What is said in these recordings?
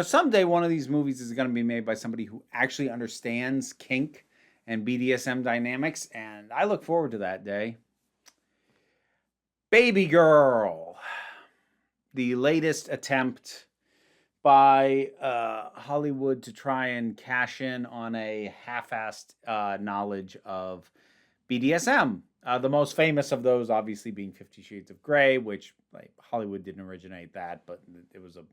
Someday one of these movies is going to be made by somebody who actually understands kink and BDSM dynamics, and I look forward to that day. Babygirl, the latest attempt by Hollywood to try and cash in on a half-assed knowledge of BDSM. The most famous of those, obviously, being 50 Shades of Grey, which Hollywood didn't originate that, but it was a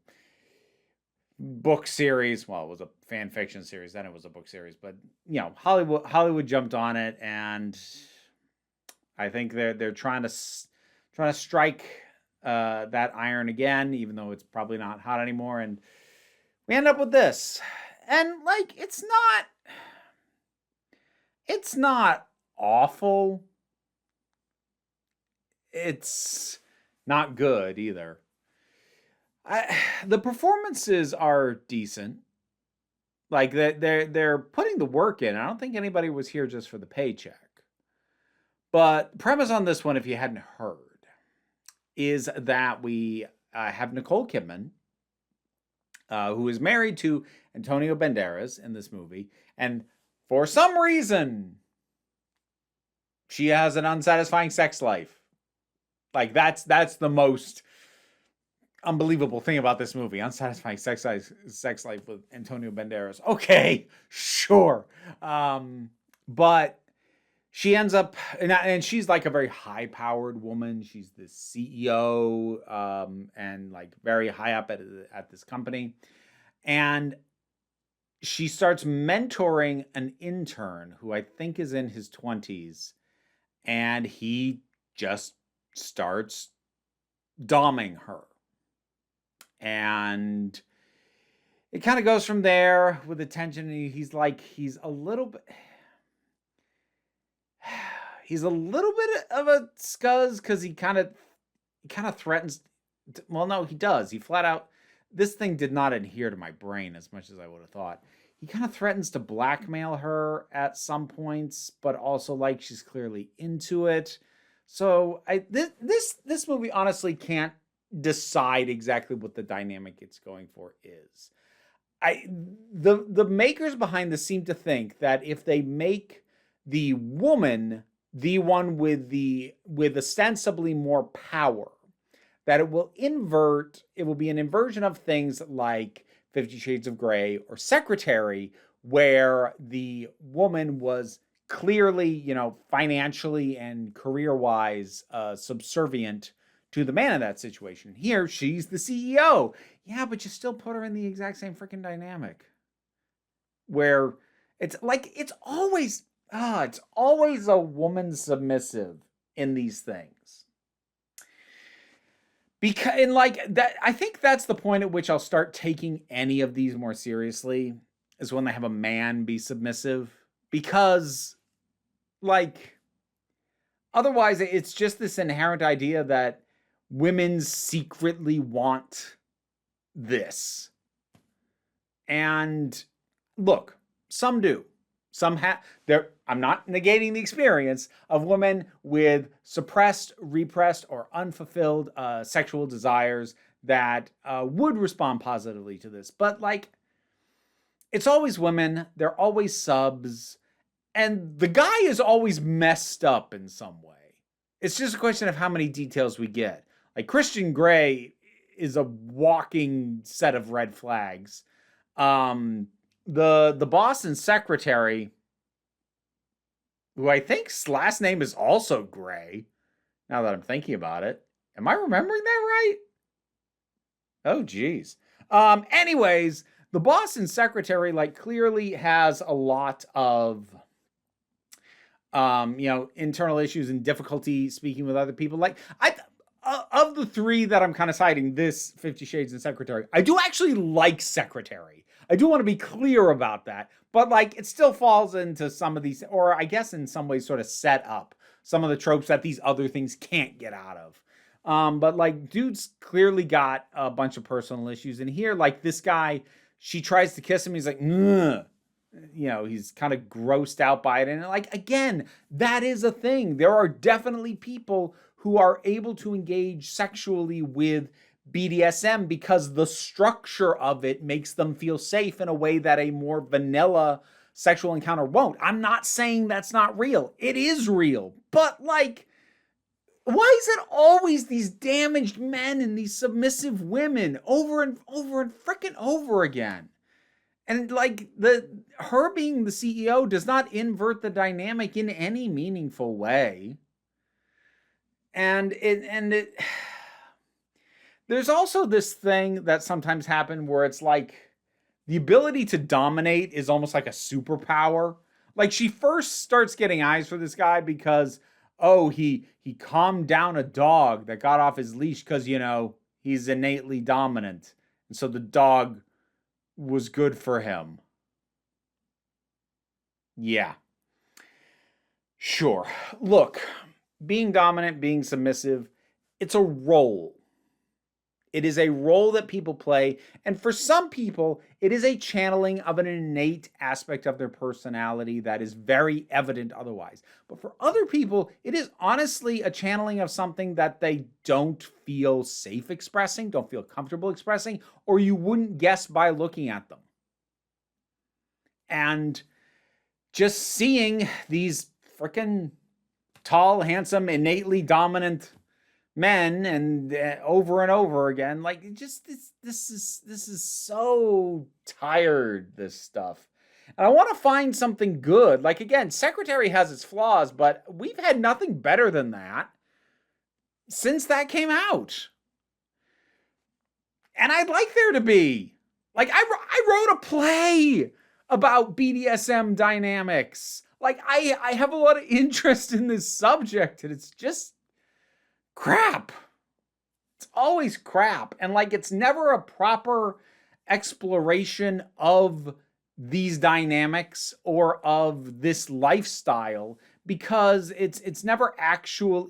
book series. Well, it was a fan fiction series, then it was a book series. But Hollywood jumped on it, and I think they're trying to strike that iron again, even though it's probably not hot anymore. And we end up with this, and it's not awful. It's not good either. The performances are decent. Like they're putting the work in. I don't think anybody was here just for the paycheck. But premise on this one, if you hadn't heard, is that we have Nicole Kidman, who is married to Antonio Banderas in this movie, and for some reason, she has an unsatisfying sex life. Like that's the most unbelievable thing about this movie. Unsatisfying sex life with Antonio Banderas. Okay, sure. But she ends up, and she's like a very high-powered woman. She's the CEO, and like very high up at this company. And she starts mentoring an intern who I think is in his 20s, and he just starts doming her. And it kind of goes from there with the tension. He's a little bit of a scuzz because he kind of threatens. Well, no, he does. He flat out. This thing did not adhere to my brain as much as I would have thought. He kind of threatens to blackmail her at some points, but also like she's clearly into it. So this movie honestly can't decide exactly what the dynamic it's going for is. The makers behind this seem to think that if they make the woman the one with ostensibly more power, that it will be an inversion of things like 50 Shades of Grey or Secretary, where the woman was clearly, financially and career-wise subservient to the man in that situation. Here, she's the CEO. Yeah, but you still put her in the exact same freaking dynamic. Where it's always a woman submissive in these things. I think that's the point at which I'll start taking any of these more seriously, is when they have a man be submissive. Because, otherwise it's just this inherent idea that women secretly want this. And look, some do. Some I'm not negating the experience of women with suppressed, repressed, or unfulfilled sexual desires that would respond positively to this. But it's always women. They're always subs. And the guy is always messed up in some way. It's just a question of how many details we get. Like Christian Grey is a walking set of red flags. The boss and secretary, who I think's last name is also Grey, now that I'm thinking about it. Am I remembering that right? Oh, geez. Anyways, the boss and secretary clearly has a lot of internal issues and difficulty speaking with other people. Of the three that I'm kind of citing, this 50 Shades and Secretary, I do actually like Secretary. I do want to be clear about that. But it still falls into some of these, or I guess in some ways sort of set up some of the tropes that these other things can't get out of. But dude's clearly got a bunch of personal issues. And here, this guy, she tries to kiss him. He's like, ugh. He's kind of grossed out by it. And again, that is a thing. There are definitely people who are able to engage sexually with BDSM because the structure of it makes them feel safe in a way that a more vanilla sexual encounter won't. I'm not saying that's not real. It is real. But like, why is it always these damaged men and these submissive women over and over and freaking over again? And like her being the CEO does not invert the dynamic in any meaningful way. And it there's also this thing that sometimes happens where it's like the ability to dominate is almost like a superpower. Like she first starts getting eyes for this guy because, oh, he calmed down a dog that got off his leash because, you know, he's innately dominant. And so the dog was good for him. Yeah. Sure. Look, being dominant, being submissive, it's a role. It is a role that people play. And for some people, it is a channeling of an innate aspect of their personality that is very evident otherwise. But for other people, it is honestly a channeling of something that they don't feel safe expressing, don't feel comfortable expressing, or you wouldn't guess by looking at them. And just seeing these freaking tall, handsome, innately dominant men and over and over again, like just this is so tired, this stuff. And I want to find something good. Like again, Secretary has its flaws, but we've had nothing better than that since that came out. And I'd like there to be. Like I wrote a play about BDSM dynamics. Like I have a lot of interest in this subject, and it's just crap. It's always crap. And like it's never a proper exploration of these dynamics or of this lifestyle because it's never actual.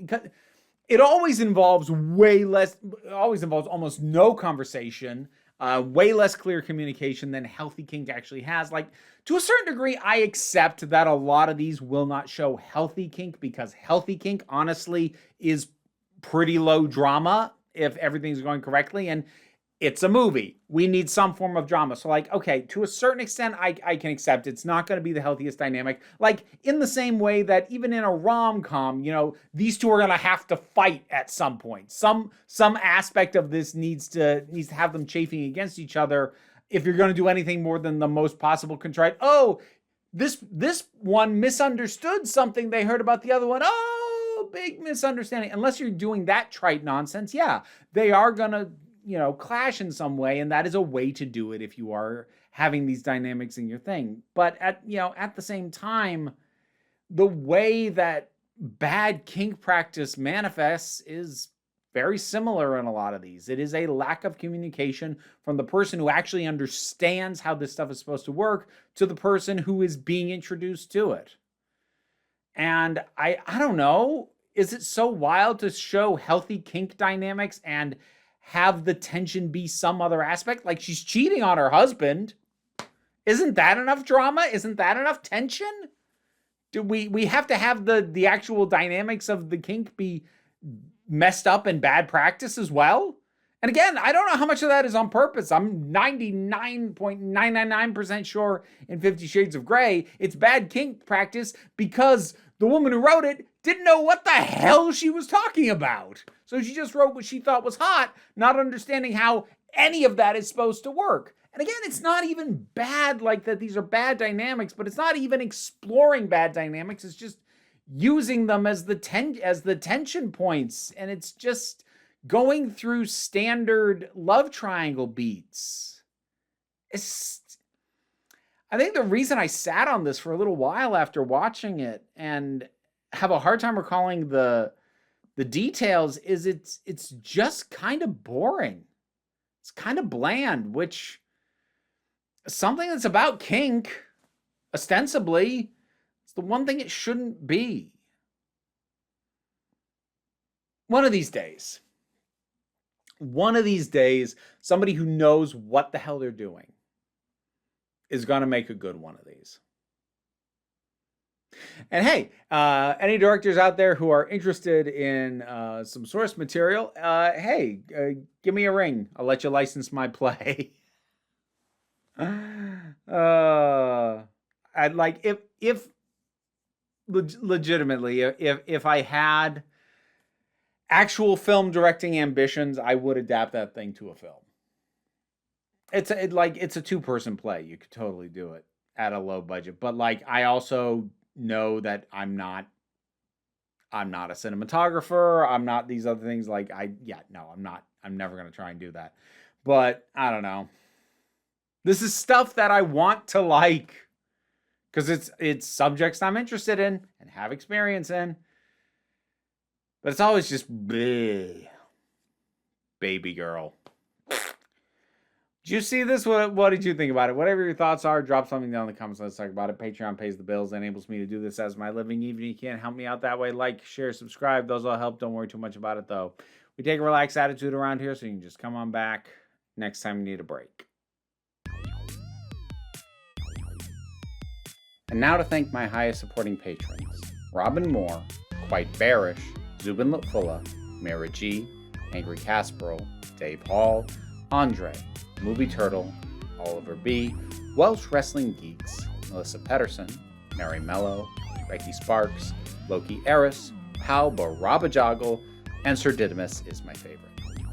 It always involves almost no conversation, way less clear communication than healthy kink actually has. Like, to a certain degree, I accept that a lot of these will not show healthy kink because healthy kink, honestly, is pretty low drama if everything's going correctly. And it's a movie. We need some form of drama. So like, okay, to a certain extent, I can accept it's not going to be the healthiest dynamic. Like in the same way that even in a rom-com, you know, these two are going to have to fight at some point. Some aspect of this needs to have them chafing against each other if you're going to do anything more than the most possible contrite. Oh, this one misunderstood something they heard about the other one. Oh, big misunderstanding. Unless you're doing that trite nonsense, yeah, they are going to, you know, clash in some way, and that is a way to do it if you are having these dynamics in your thing. But at the same time, the way that bad kink practice manifests is very similar in a lot of these. It is a lack of communication from the person who actually understands how this stuff is supposed to work to the person who is being introduced to it. And I don't know, is it so wild to show healthy kink dynamics and have the tension be some other aspect? Like she's cheating on her husband. Isn't that enough drama? Isn't that enough tension? Do we have to have the actual dynamics of the kink be messed up in bad practice as well? And again, I don't know how much of that is on purpose. I'm 99.999% sure in 50 Shades of Grey, it's bad kink practice because the woman who wrote it didn't know what the hell she was talking about. So she just wrote what she thought was hot, not understanding how any of that is supposed to work. And again, it's not even bad like that these are bad dynamics, but it's not even exploring bad dynamics. It's just using them as the tension points. And it's just going through standard love triangle beats. I think the reason I sat on this for a little while after watching it and have a hard time recalling the details is it's just kind of boring. It's kind of bland, which something that's about kink, ostensibly, it's the one thing it shouldn't be. One of these days, somebody who knows what the hell they're doing is going to make a good one of these. And hey, any directors out there who are interested in some source material, hey, give me a ring. I'll let you license my play. I'd like if legitimately if I had actual film directing ambitions, I would adapt that thing to a film. It's a 2-person play. You could totally do it at a low budget, but like I also know that I'm not a cinematographer. I'm not these other things. Like I'm not. I'm never gonna try and do that. But I don't know. This is stuff that I want to like because it's subjects I'm interested in and have experience in. But it's always just bleh. Babygirl. Did you see this? What did you think about it? Whatever your thoughts are, drop something down in the comments. Let's talk about it. Patreon pays the bills, enables me to do this as my living. Even if you can't help me out that way, like, share, subscribe. Those all help. Don't worry too much about it, though. We take a relaxed attitude around here, so you can just come on back next time you need a break. And now to thank my highest supporting patrons. Robin Moore, Quite Bearish, Zubin Lutfula, Mara G, Angry Casperl, Dave Hall, Andre, Movie Turtle, Oliver B, Welsh Wrestling Geeks, Melissa Pedersen, Mary Mello, Becky Sparks, Loki Eris, Pal Barabajoggle, and Sir Didymus is my favorite.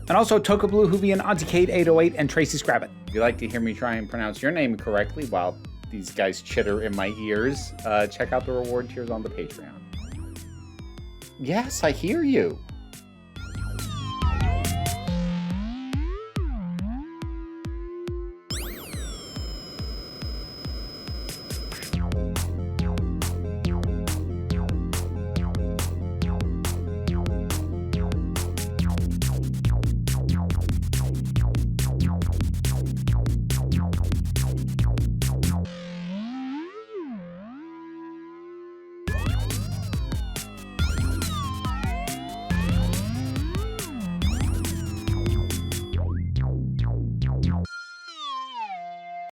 And also Toka Blue Hoovian, Auntie Kate 808, and Tracy Scrabbit. If you'd like to hear me try and pronounce your name correctly while these guys chitter in my ears, check out the reward tiers on the Patreon. Yes, I hear you.